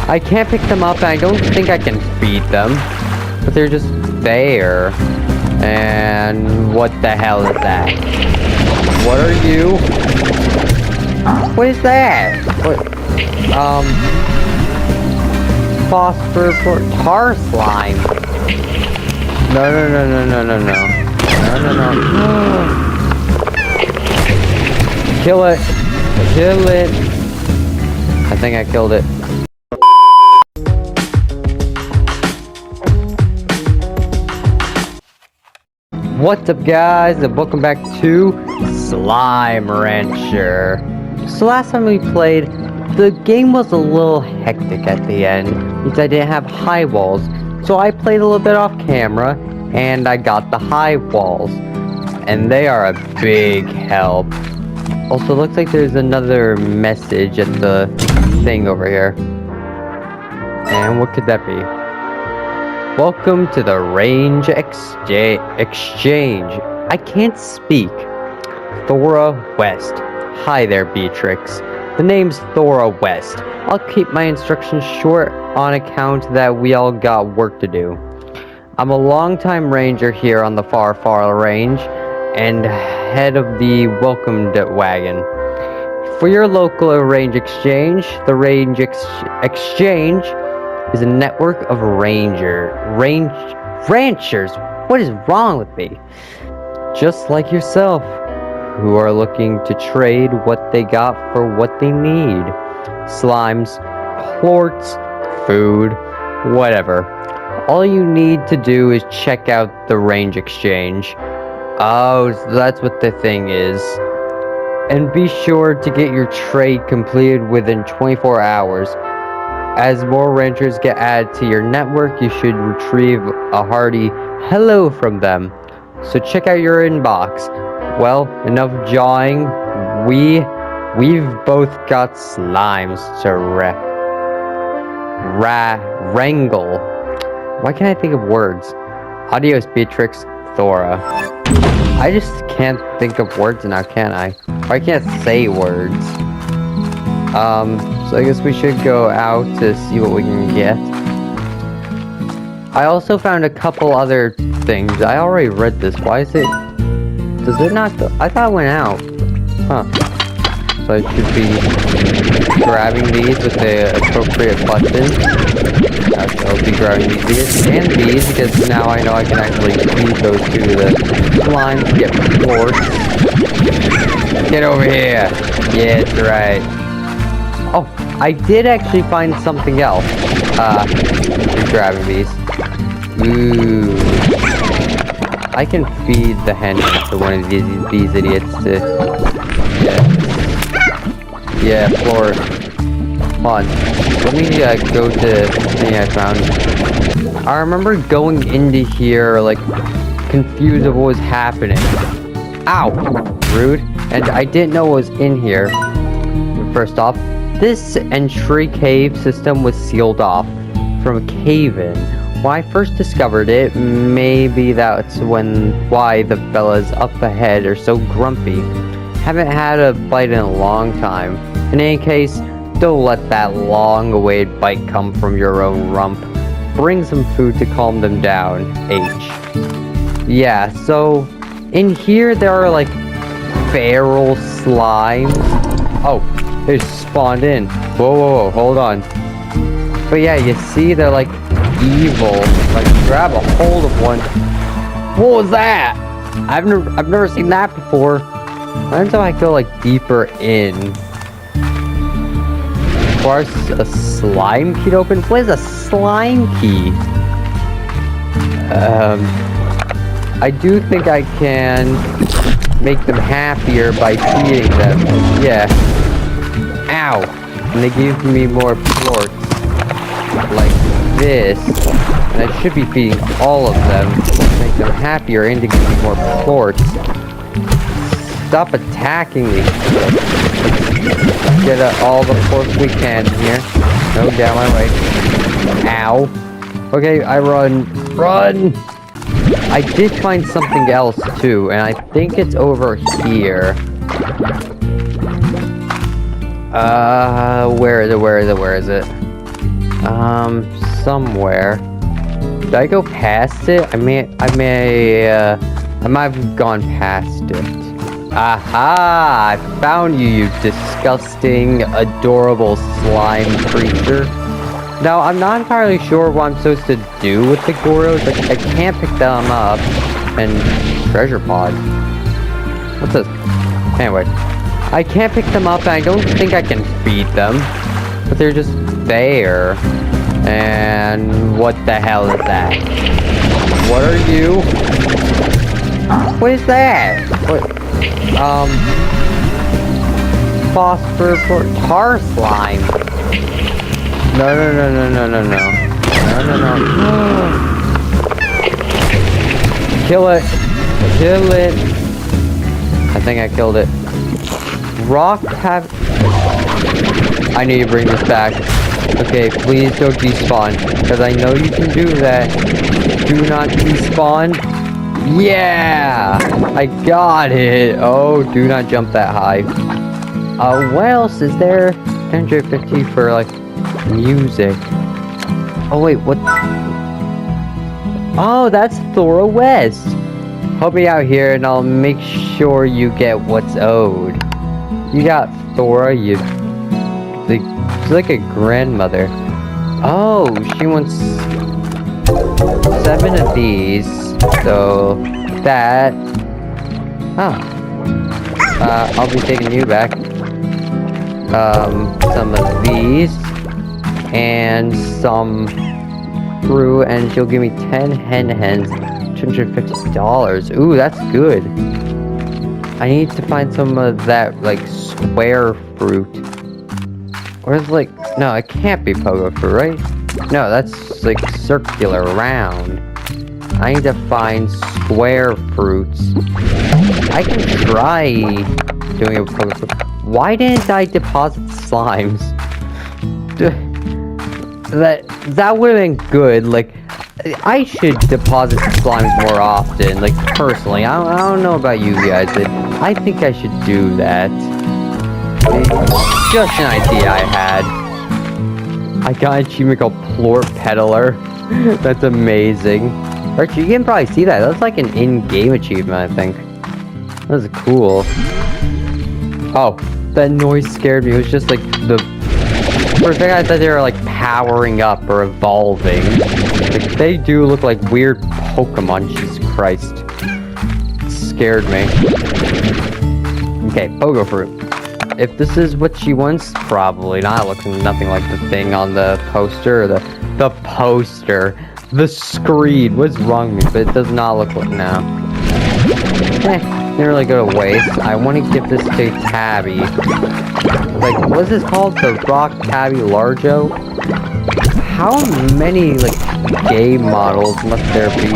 I can't pick them up, and I don't think I can feed them. But they're just there. And what the hell is that? What are you? What is that? What? Phosphor tar slime. No. Kill it. Kill it. I think I killed it. What's up, guys, and welcome back to Slime Rancher. So last time we played, the game was a little hectic at the end because I didn't have high walls. So I played a little bit off camera and I got the high walls. And they are a big help. Also, looks like there's another message at the thing over here. And what could that be? Welcome to the Range Exchange. I can't speak. Thora West. Hi there, Beatrix. The name's Thora West. I'll keep my instructions short on account that we all got work to do. I'm a longtime ranger here on the far range and head of the welcomed wagon. For your local range exchange, the Range Exchange is a network of ranchers. What is wrong with me? Just like yourself, who are looking to trade what they got for what they need. Slimes, plorts, food, whatever. All you need to do is check out the Range Exchange. Oh, so that's what the thing is. And be sure to get your trade completed within 24 hours. As more ranchers get added to your network, you should retrieve a hearty hello from them. So check out your inbox. Well, enough jawing. We've both got slimes to wrangle. Why can't I think of words? Adios, Beatrix, Thora. I just can't think of words now, can I? Or I can't say words. So I guess we should go out to see what we can get. I also found a couple other things. I already read this. Why is it... Does it not go... I thought it went out. Huh. So I should be grabbing these with the appropriate button. I'll be grabbing these and these because now I know I can actually feed those to the slimes to get floored. Get over here. Yeah, that's right. Oh, I did actually find something else. Grabbing these. Ooh. I can feed the hen to one of these idiots to... Yeah, floor. Come on. Let me go to the thing I found. I remember going into here, like, confused of what was happening. Ow! Rude. And I didn't know what was in here. First off, this entry cave system was sealed off from a cave-in. When I first discovered it, maybe that's why the fellas up ahead are so grumpy. Haven't had a bite in a long time. In any case, don't let that long-awaited bite come from your own rump. Bring some food to calm them down, H. Yeah, so in here there are like feral slimes. Oh, they spawned in. Whoa, hold on. But yeah, you see they're like evil. Like grab a hold of one. What was that? I've never seen that before. Not until I go like deeper in. Of course, a slime key to open. What is a slime key? I do think I can make them happier by feeding them. Yeah. Ow! And they give me more plorts. Like this. And I should be feeding all of them to make them happier and to give me more plorts. Stop attacking me. Get all the plorts we can here. No, down my way. Ow. Okay, I run. Run! I did find something else too, and I think it's over here. Where is it? Somewhere. Did I go past it? I might have gone past it. Aha! I found you, you disgusting, adorable slime creature. Now, I'm not entirely sure what I'm supposed to do with the Goros. Like, I can't pick them up. And treasure pod. What's this? Anyway, I can't pick them up, and I don't think I can feed them. But they're just there. And what the hell is that? What are you? What is that? What? Phosphor tar slime. No. Kill it. Kill it. I think I killed it. Rock have... I need to bring this back. Okay, please don't despawn. Because I know you can do that. Do not despawn. Yeah! I got it! Oh, do not jump that high. What else is there? 150 for, like, music. Oh, wait, what? Oh, that's Thora West! Help me out here and I'll make sure you get what's owed. You got Thora, you... She's like a grandmother. Oh, she wants 7 of these. So that. Oh. I'll be taking you back. Some of these and some fruit, and she'll give me 10 hens, $250. Ooh, that's good. I need to find some of that like square fruit. Or is like, no, it can't be pogo fruit, right? No, that's like circular round. I need to find square fruits. I can try doing it with pogo fruit. Why didn't I deposit slimes? That would have been good. Like, I should deposit slimes more often. Like, personally, I don't know about you guys, but I think I should do that. Just an idea I had. I got an achievement called Plort Peddler. That's amazing. Archie, you can probably see that. That's like an in-game achievement, I think. That's cool. Oh, that noise scared me. It was just like the... For a second, I thought they were like powering up or evolving. Like, they do look like weird Pokemon. Jesus Christ. It scared me. Okay, pogo fruit. If this is what she wants, probably not. Looking nothing like the thing on the poster. The poster. The screen. What's wrong with me? But it does not look like now. Didn't really go to waste. I want to give this to Tabby. Like, what's this called? The Rock Tabby Largo? How many, like, game models must there be?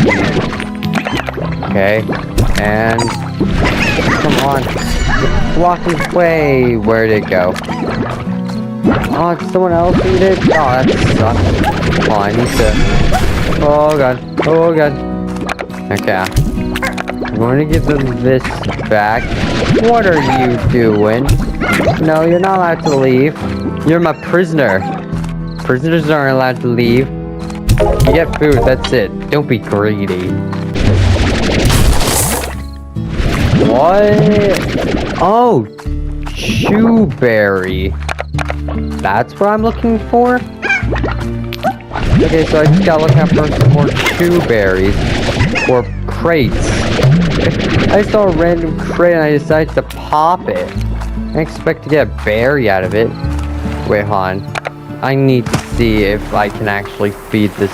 Okay. And... Come on. It's blocking way. Where'd it go? Oh, did someone else eat it? Oh, that sucks. Oh, I need to... Oh, God. Oh, God. Okay. I'm going to give them this back. What are you doing? No, you're not allowed to leave. You're my prisoner. Prisoners aren't allowed to leave. You get food, that's it. Don't be greedy. What? Oh, chewberry. That's what I'm looking for? Okay, so I just gotta look out for some more chewberries. Or crates. I saw a random crate and I decided to pop it. I expect to get a berry out of it. Wait, hold on. I need to see if I can actually feed this.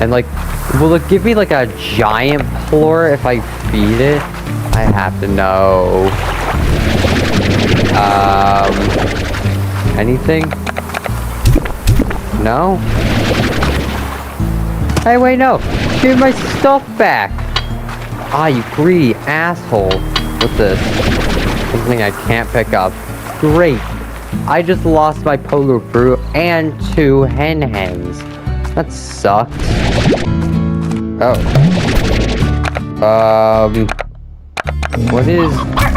And like, will it give me like a giant floor if I feed it? I have to know. Anything? No? Hey, wait, no. Give my stuff back. Ah, you greedy asshole. What's this? Something I can't pick up. Great. I just lost my pogo fruit and 2 hens. That sucks. Oh. What is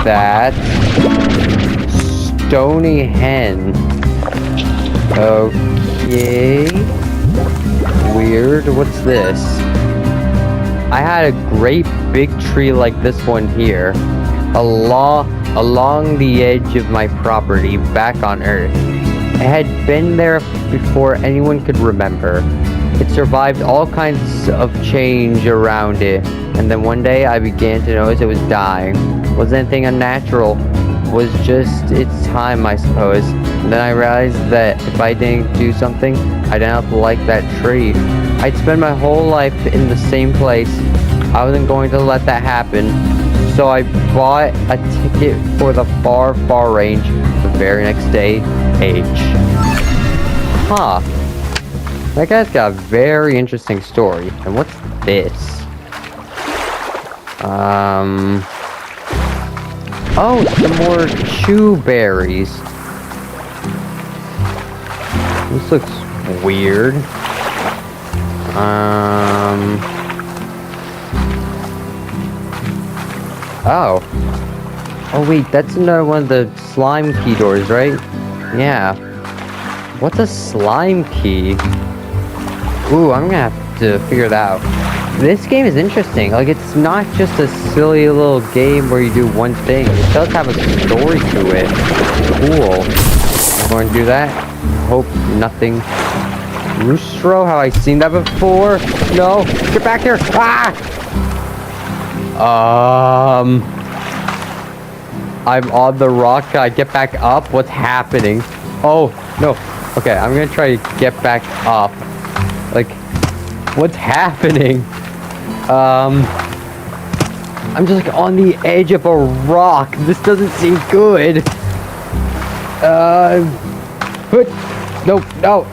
that? Stony hen. Okay. Weird. What's this? I had a great big tree like this one here, along the edge of my property back on Earth. It had been there before anyone could remember. It survived all kinds of change around it, and then one day I began to notice it was dying. Wasn't anything unnatural, was just its time, I suppose. And then I realized that if I didn't do something, I didn't have to like that tree. I'd spend my whole life in the same place. I wasn't going to let that happen. So I bought a ticket for the far, far range the very next day. H. Huh. That guy's got a very interesting story. And what's this? Oh, some more chew berries. This looks weird. Oh. Oh wait, that's another one of the slime key doors, right? Yeah. What's a slime key? Ooh, I'm gonna have to figure it out. This game is interesting. Like, it's not just a silly little game where you do one thing. It does have a story to it. Cool. I'm going to do that. Hope nothing. Roostro? Have I seen that before? No. Get back here. Ah! I'm on the rock. Can I get back up? What's happening? Oh, no. Okay, I'm gonna try to get back up. Like, what's happening? I'm just like on the edge of a rock. This doesn't seem good. Nope, no.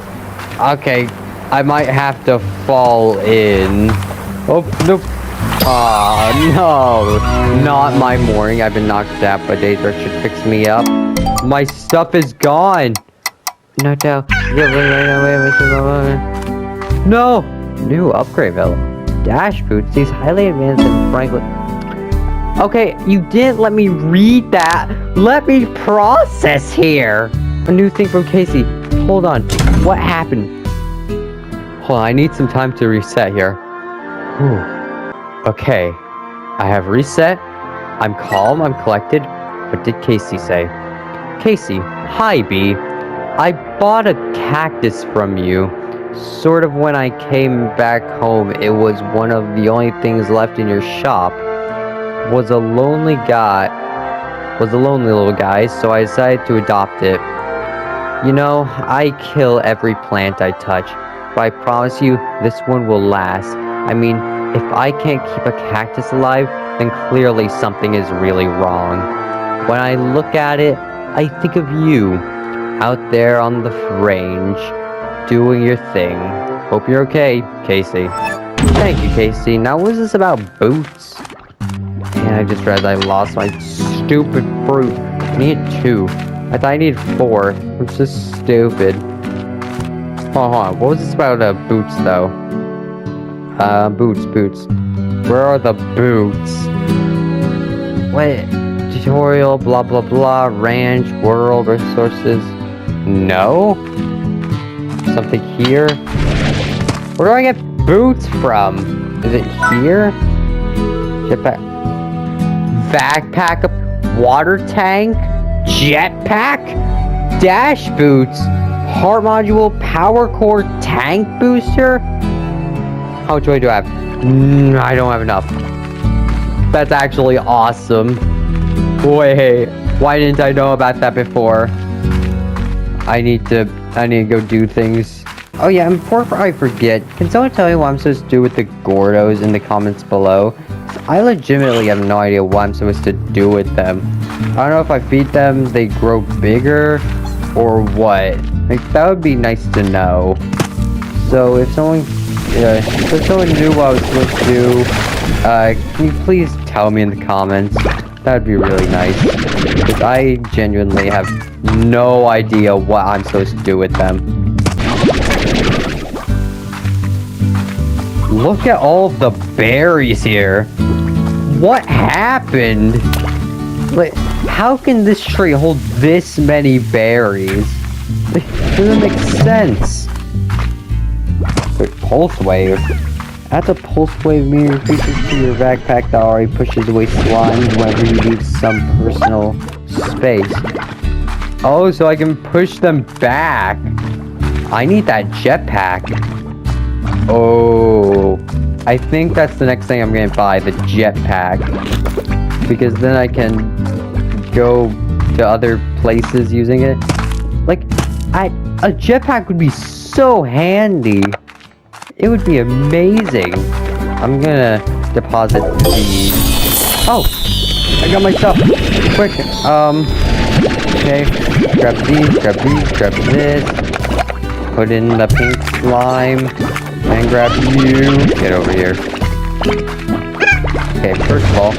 Okay, I might have to fall in. Oh, nope. Aw, no. Not my morning. I've been knocked out by days where it should fix me up. My stuff is gone. No doubt. No! New upgrade level. Dash boots. These highly advanced and frankly... Okay, you didn't let me read that. Let me process here. A new thing from Casey. Hold on. What happened? Hold on, I need some time to reset here. Whew. Okay, I have reset. I'm calm, I'm collected. What did Casey say? Casey, hi B. I bought a cactus from you. Sort of when I came back home, it was one of the only things left in your shop. Was a lonely little guy, so I decided to adopt it. You know, I kill every plant I touch, but I promise you, this one will last. I mean, if I can't keep a cactus alive, then clearly something is really wrong. When I look at it, I think of you, out there on the range, doing your thing. Hope you're okay, Casey. Thank you, Casey. Now, what is this about boots? And I just realized I lost my stupid fruit. I need 2. I thought I needed 4, which is stupid. Hold on. What was this about boots, though? Boots. Where are the boots? Wait, tutorial, blah, blah, blah, ranch, world, resources. No? Something here? Where do I get boots from? Is it here? Jetpack. Vacpack, water tank, jetpack, dash boots, heart module, power core, tank booster. How much do I have? I don't have enough. That's actually awesome. Wait, why didn't I know about that before? I need to go do things. Oh yeah, and before I forget, can someone tell me what I'm supposed to do with the Gordos in the comments below? I legitimately have no idea what I'm supposed to do with them. I don't know if I feed them, they grow bigger, or what. Like, that would be nice to know. So if someone knew what I was supposed to do, can you please tell me in the comments? That would be really nice. Because I genuinely have no idea what I'm supposed to do with them. Look at all of the berries here. What happened? Like, how can this tree hold this many berries? It doesn't make sense. Wait, pulse wave? Adds a pulse wave meter feature to your Vacpack that already pushes away slimes whenever you leave some personal space. Oh, so I can push them back. I need that jetpack. Oh, I think that's the next thing I'm gonna buy, the jetpack. Because then I can go to other places using it. Like, a jetpack would be so handy. It would be amazing. I'm gonna deposit these. Oh, I got my stuff. Quick, okay. Grab these, grab this. Put in the pink slime. And grab you. Get over here. Okay, first of all,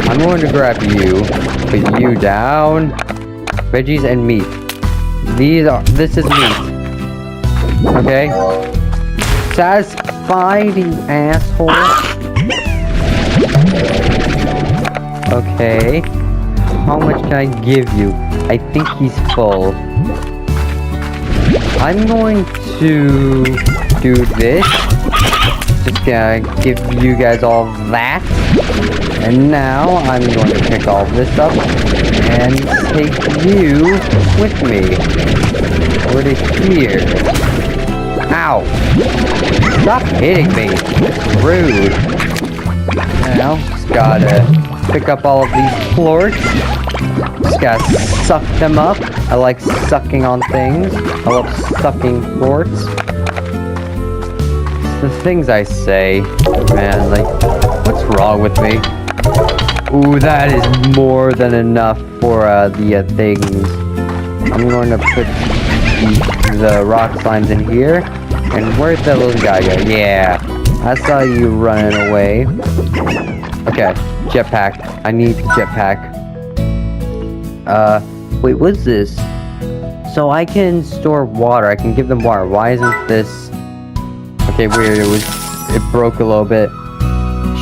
I'm going to grab you. Put you down. Veggies and meat. This is meat. Okay? Satisfied, you asshole. Okay. How much can I give you? I think he's full. I'm going to do this. Just gonna give you guys all that. And now I'm going to pick all this up and take you with me. Over to here. Ow! Stop hitting me! Rude! Now, just gotta pick up all of these plorts. Just gotta suck them up. I like sucking on things. I love sucking plorts. The things I say, man, like, what's wrong with me? Ooh, that is more than enough for the things. I'm going to put the rock slimes in here. And where'd that little guy go? Yeah, I saw you running away. Okay, jetpack. I need the jetpack. Wait, what's this? So I can store water. I can give them water. Why isn't this? Okay, weird. It broke a little bit.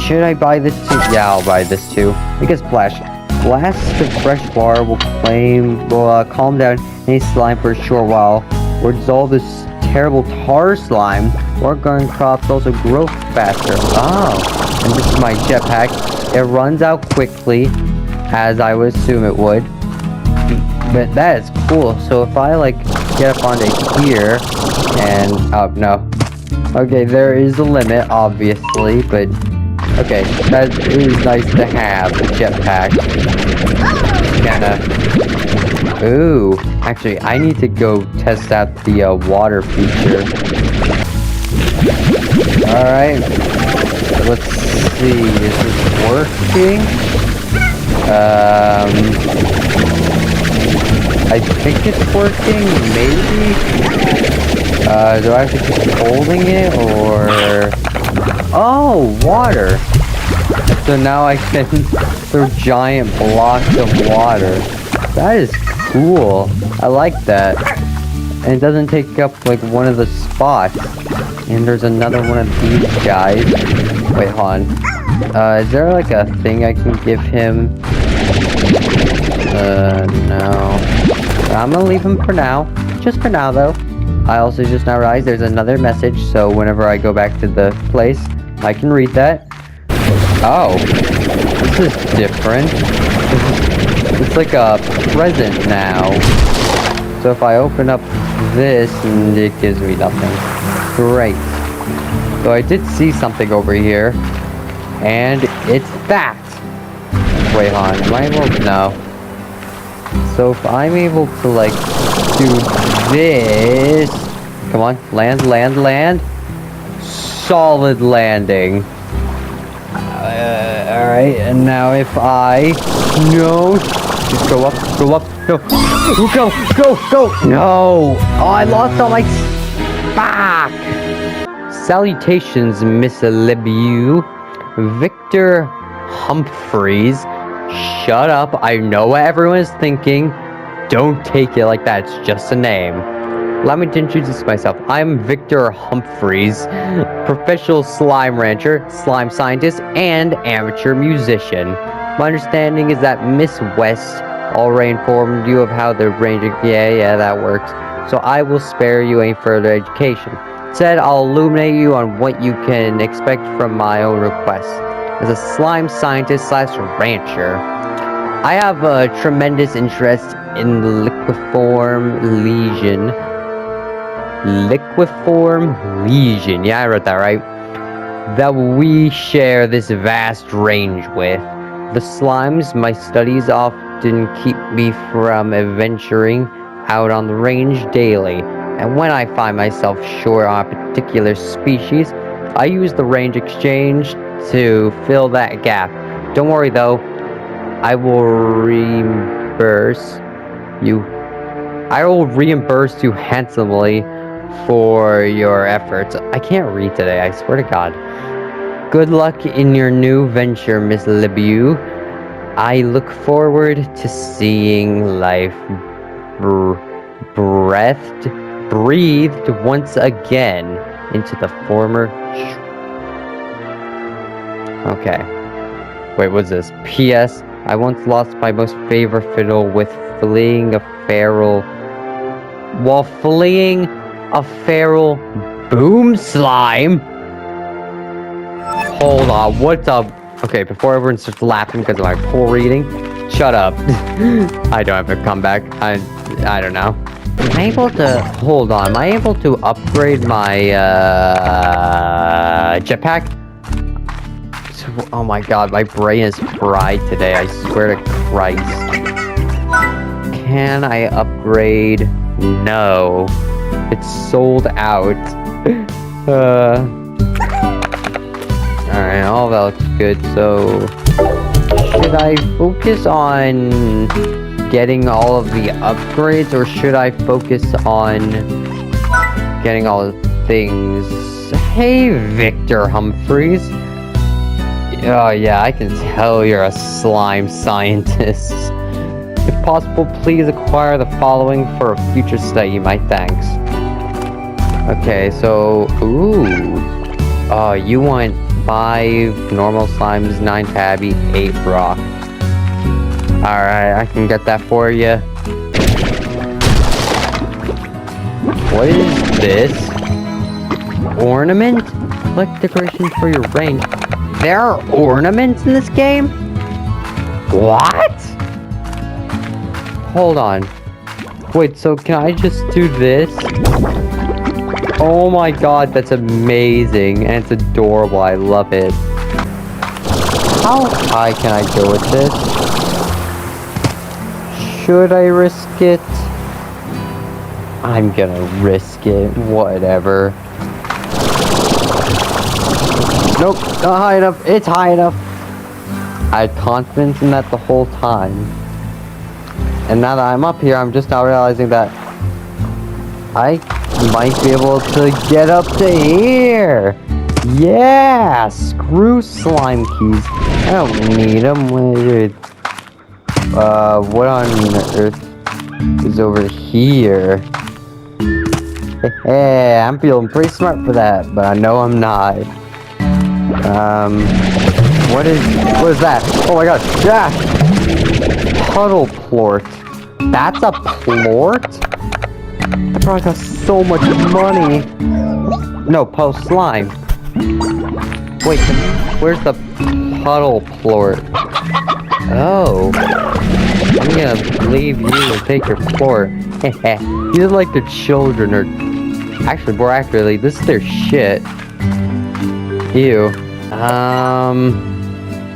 Should I buy this too? Yeah, I'll buy this too. Because blast of fresh water will calm down any slime for a short while, or dissolve this terrible tar slime. Organic crops also grow faster. Oh, and this is my jetpack. It runs out quickly, as I would assume it would. But that is cool. So if I like get up onto here and oh no. Okay, there is a limit, obviously, but okay, that is nice to have, the jetpack. Kinda. Ooh, actually, I need to go test out the water feature. Alright, let's see, is this working? I think it's working, maybe? Do I have to keep holding it, or... Oh, water! So now I can throw giant blocks of water. That is cool. I like that. And it doesn't take up, like, one of the spots. And there's another one of these guys. Wait, hold on. Is there, like, a thing I can give him? No. I'm gonna leave him for now. Just for now, though. I also just now realized there's another message, so whenever I go back to the place, I can read that. Oh, this is different. It's like a present now. So if I open up this, and it gives me nothing. Great. So I did see something over here, and it's that. Wait, hon, am I able to? No. So if I'm able to, like, do this... Come on, land. Solid landing. Alright, and now if I... No! Just go up. No! Go! No! Oh, I lost all my... Fuck! Salutations, Miss Libu. Victor Humphreys. Shut up, I know what everyone is thinking. Don't take it like that, it's just a name. Allow me to introduce myself. I'm Victor Humphreys, professional slime rancher, slime scientist, and amateur musician. My understanding is that Miss West already informed you of how the ranging... Yeah, that works. So I will spare you any further education. Instead, I'll illuminate you on what you can expect from my own request. As a slime scientist / rancher, I have a tremendous interest in the liqueform lesion. Liqueform lesion, yeah, I wrote that right. That we share this vast range with. The slimes, my studies often keep me from adventuring out on the range daily. And when I find myself short on a particular species, I use the range exchange to fill that gap. Don't worry though, I will reimburse you handsomely for your efforts. I can't read today, I swear to God. Good luck in your new venture, Miss Libu. I look forward to seeing life breathed once again into the former. Okay. Wait, what's this? P.S. I once lost my most favorite fiddle with fleeing a feral boom slime. Hold on, what's up? Okay, before everyone starts laughing because of my poor reading, shut up. I don't have a comeback. I don't know. Am I able to hold on? Am I able to upgrade my jetpack? Oh my God, my brain is fried today. I swear to Christ. Can I upgrade? No, it's sold out. Alright, all that looks good. So, should I focus on getting all of the upgrades, or should I focus on getting all the things? Hey, Victor Humphreys. Oh yeah, I can tell you're a slime scientist. If possible, please acquire the following for a future study. My thanks. Okay, so you want 5 normal slimes, 9 tabby, 8 rock. Alright, I can get that for you. What is this? Ornament? Collect decorations for your range. There are ornaments in this game? What? Hold on. Wait, so can I just do this? Oh my God, that's amazing. And it's adorable. I love it. How high can I go with this? Should I risk it? I'm gonna risk it. Whatever. Nope, not high enough. It's high enough. I had confidence in that the whole time. And now that I'm up here, I'm just now realizing that I might be able to get up to here. Yeah, screw slime keys. I don't need them. What on earth is over here? Hey, I'm feeling pretty smart for that, but I know I'm not. What is that? Oh my God, yeah! Puddle plort. That's a plort? That probably costs so much money. No, puddle slime. Wait, where's the puddle plort? Oh. I'm gonna leave you and take your plort. These are like their children, or actually, more accurately, this is their shit. Ew.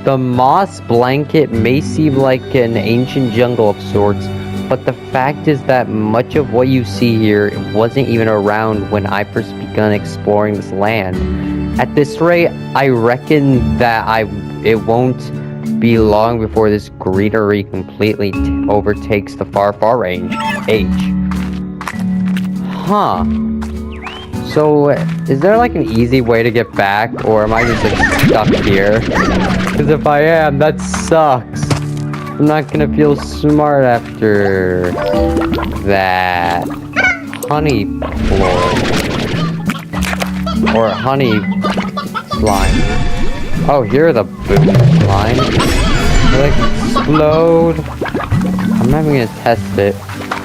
The moss blanket may seem like an ancient jungle of sorts, but the fact is that much of what you see here wasn't even around when I first begun exploring this land. At this rate, I reckon that it won't be long before this greenery completely overtakes the far range. H. Huh. So, is there like an easy way to get back, or am I just like stuck here? Because if I am, that sucks. I'm not gonna feel smart after that. Honey floor. Or honey slime. Oh, here are the boom slime. They like explode. I'm not even gonna test it.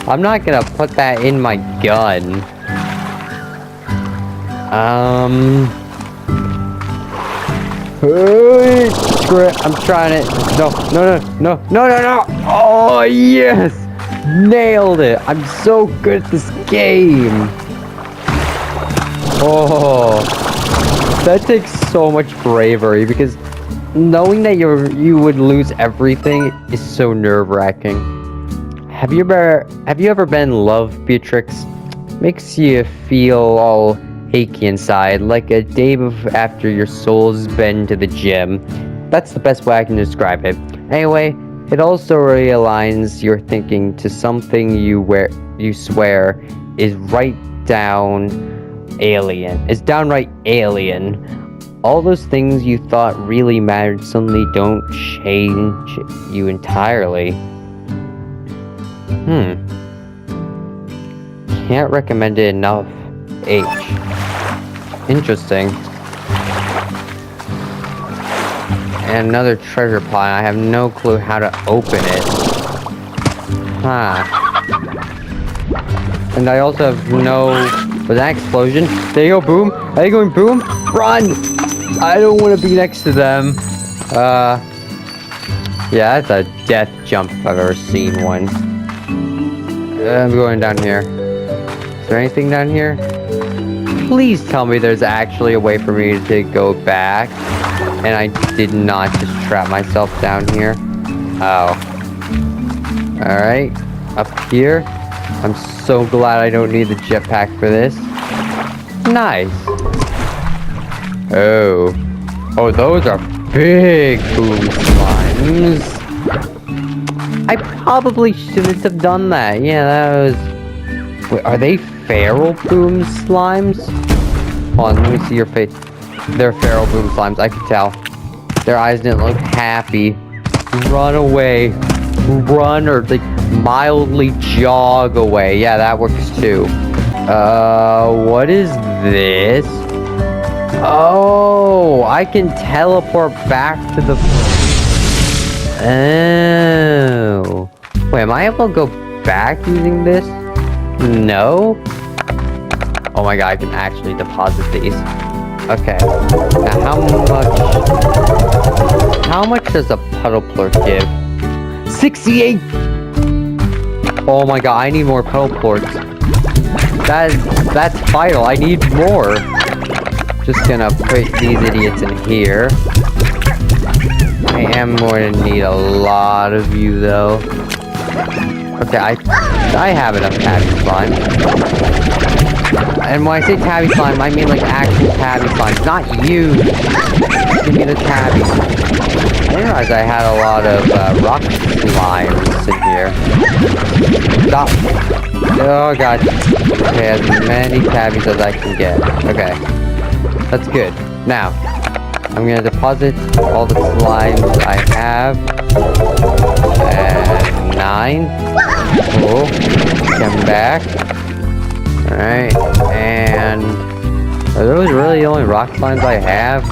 I'm not gonna put that in my gun. Hey, I'm trying it. No. Oh, yes. Nailed it. I'm so good at this game. Oh, that takes so much bravery because knowing that you would lose everything is so nerve-wracking. Have you ever been in love, Beatrix? Makes you feel all achy inside, like a day after your soul's been to the gym. That's the best way I can describe it. Anyway, it also realigns your thinking to something you swear is downright alien. All those things you thought really mattered suddenly don't change you entirely. Can't recommend it enough. H. Interesting. And another treasure pile. I have no clue how to open it. And I also have no... Was that explosion? There you go, boom. Are they going boom? Run! I don't want to be next to them. Yeah, that's a death jump if I've ever seen one. I'm going down here. Is there anything down here? Please tell me there's actually a way for me to go back. And I did not just trap myself down here. Oh. Alright. Up here. I'm so glad I don't need the jetpack for this. Nice. Oh. Oh, those are big boom slimes. I probably shouldn't have done that. Yeah, that was... Wait, are they feral boom slimes? Hold on, let me see your face. They're feral boom slimes, I could tell. Their eyes didn't look happy. Run away. Run or like mildly jog away. Yeah, that works too. What is this? Oh, I can teleport back to the... Oh. Wait, am I able to go back using this? No? Oh my god, I can actually deposit these. Okay. Now how much does a puddle plort give? 68! Oh my god, I need more puddle plorts. That's vital, I need more. Just gonna put these idiots in here. I am going to need a lot of you though. Okay, I have enough tabby slime. And when I say tabby slime, I mean like actual tabby slime, not you. Give me the tabby. I didn't realize I had a lot of rock slimes in here. Stop. Oh god. Okay, as many tabbies as I can get. Okay. That's good. Now, I'm gonna deposit all the slimes I have. And 9. Cool. Come back. Alright, and... Are those really the only rock slimes I have?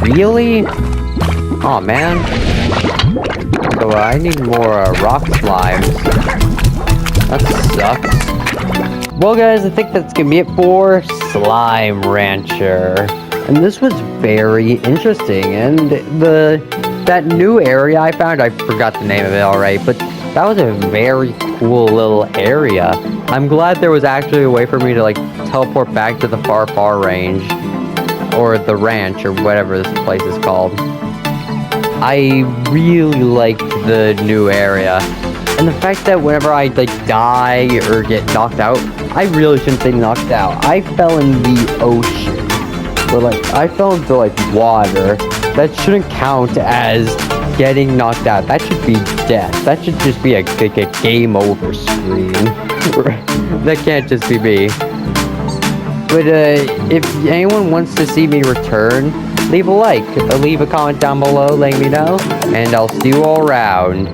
Really? Oh man. So I need more rock slimes. That sucks. Well guys, I think that's gonna be it for Slime Rancher. And this was very interesting, and that new area I found, I forgot the name of it already, but that was a very cool little area. I'm glad there was actually a way for me to like teleport back to the far range, or the ranch, or whatever this place is called. I really liked the new area, and the fact that whenever I like die or get knocked out, I really shouldn't say knocked out. I fell in the ocean. Or like, I fell into like water. That shouldn't count as getting knocked out. That should be death. That should just be a game over screen. That can't just be me. But if anyone wants to see me return, leave a like, leave a comment down below letting me know, and I'll see you all around.